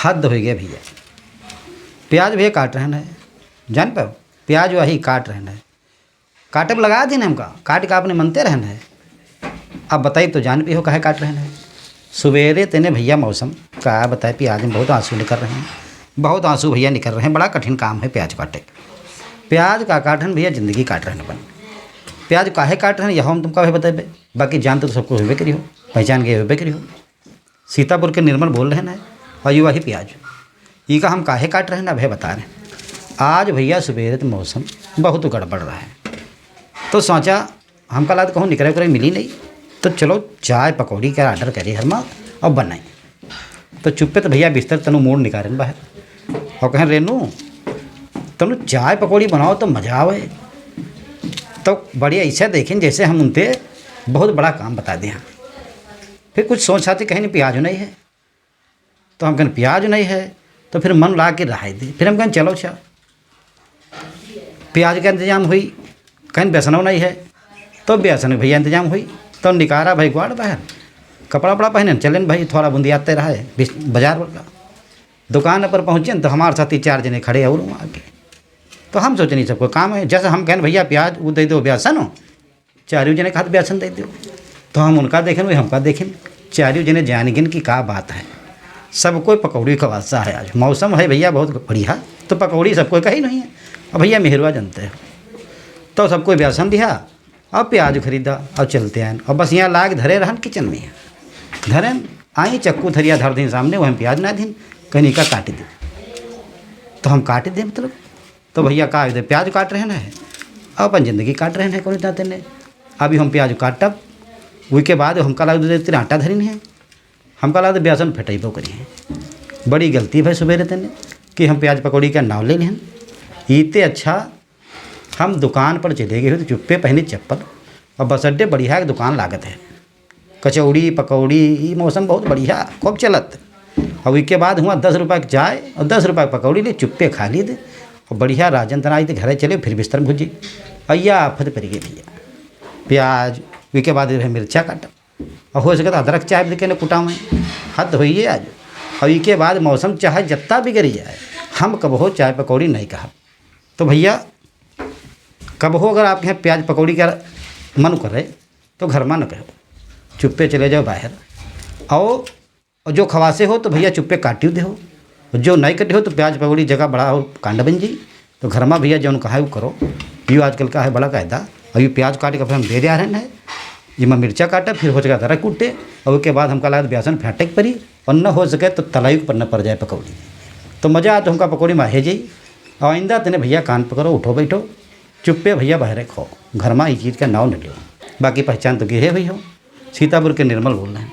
हद हो गया भैया। प्याज भैया काट रहे हैं, जान पाओ प्याज वही काट रहे हैं, काटे पर लगा दिन हमका काट के आपने मनते रहना है। अब बताइए तो जान भी हो काहे काट रहे हैं। सवेरे तेने भैया मौसम का बताए प्याज में बहुत आंसू निकल रहे हैं, बहुत आंसू भैया निकल रहे हैं। बड़ा कठिन काम है प्याज काटे। प्याज का काटन भैया ज़िंदगी काट रहे हैं अपन। प्याज काहे काट रहे हैं यह हम तुमका भी बताए, बाकी जान तो सबको होबे करी हो, पहचान के होबे करी हो। सीतापुर के निर्मल बोल रहे हैं और ये वही प्याज ये का हम काहे काट रहे हैं ना भैया बता रहे हैं। आज भैया सवेरे तो मौसम बहुत गड़बड़ रहा है, तो सोचा हमका लाद कहूँ निकले करे मिली नहीं, तो चलो चाय पकौड़ी का ऑर्डर करी हरमा और बनाई। तो चुप्पे तो भैया बिस्तर तनु मोड़ निकाले बाहर और कहें रेनू तनु चाय पकौड़ी बनाओ तो मज़ा आवे। तो बढ़िया ऐसा देखें जैसे हम उनते बहुत बड़ा काम बता दें। फिर कुछ सोच आती कहीं नहीं प्याज नहीं है, तो हम कहें प्याज नहीं है, तो फिर मन ला के रहा दे। फिर हम कहें चलो अच्छा प्याज का इंतजाम हुई, कहीं बेसनों नहीं है तो बेसन भैया इंतजाम हुई। तो निकारा भाई ग्वाड़ बाहर कपड़ा वपड़ा पहने चलें भाई थोड़ा बूंदियाते रहा है बाजार का। दुकान पर पहुँचे तो हमारे साथ ही 4 जने खड़े और वहाँ के। तो हम सोचे नहीं सबको काम है, जैसे हम कहें भैया प्याज वो दे दो बेसन हो, 4 जने खाते बेसन दे दो। तो हम उनका देखें वही हमका देखें, 4 जने जान गिन की क्या बात है। सब कोई पकौड़ी का वास्ता है, आज मौसम है भैया बहुत बढ़िया, तो पकौड़ी सबको कहीं नहीं है। अब भैया मेहरवा जानते हो, तो सबको बेसन दिया और प्याज खरीदा और चलते आए। और बस यहाँ लाग धरे रहन किचन में धरे आई चक्कू थरिया धर दिन सामने, वहीं प्याज ना दिन कहीं का काट दे। तो हम काट दे मतलब, तो भैया का दे प्याज काट रहे हैं अपन ज़िंदगी काट रहे हैं कोई दाते ने। अभी हम प्याज काटब उसके बाद हमका लग देते आटा धरिन है, हमका लग बेसन फेटेबो करी है। बड़ी गलती भाई सुबह रहते ने कि हम प्याज पकौड़ी का नाव ले लें। इतने अच्छा हम दुकान पर चले गए तो चुप्पे पहनी चप्पल और बस अड्डे बढ़िया एक दुकान लागत है, कचौड़ी पकौड़ी ये मौसम बहुत बढ़िया खूब चलत। और उसके बाद हुआ 10 रुपये की चाय और 10 रुपये की पकौड़ी ले चुप्पे खा ली दे और बढ़िया राजन तना आई थे घरे चले। फिर बिस्तर भुजी अय्या आफत पड़ गई भैया। प्याज उसके बाद मिर्चा काटा और हो सके तो अदरक चाय भी कहने कुटा में हद हुई है आज। और इसके बाद मौसम चाहे जितना बिगड़ जाए हम कब हो चाय पकौड़ी नहीं कहा। तो भैया कब हो अगर आपके यहाँ प्याज पकौड़ी का मन करे तो घर में न कहो, चुप्पे चले जाओ बाहर। और जो खवासे हो तो भैया चुप्पे काटियो दे हो, जो नहीं कटे हो तो प्याज पकौड़ी जगह बड़ा हो कांड बन जी। तो घर में भैया जो कहा है वो करो, ये आजकल का है बड़ा कायदा। और ये प्याज काट के फिर हम दे रहे हैं, ये मैं मिर्चा काटा फिर हो सके अदरक कूटे और उसके बाद हमका लगा बेसन फेंटे के परी और न हो सके तो तलाई पर न पड़ जाए पकौड़ी। तो मज़ा आ तो हमका पकौड़ी माहे जाई। और आइंदा तेने भैया कान पकड़ो उठो बैठो चुप्पे भैया बाहर खाओ, घर में ये चीज़ का नाव न लो। बाकी पहचान तो गे है भैया, सीतापुर के निर्मल बोल रहे हैं।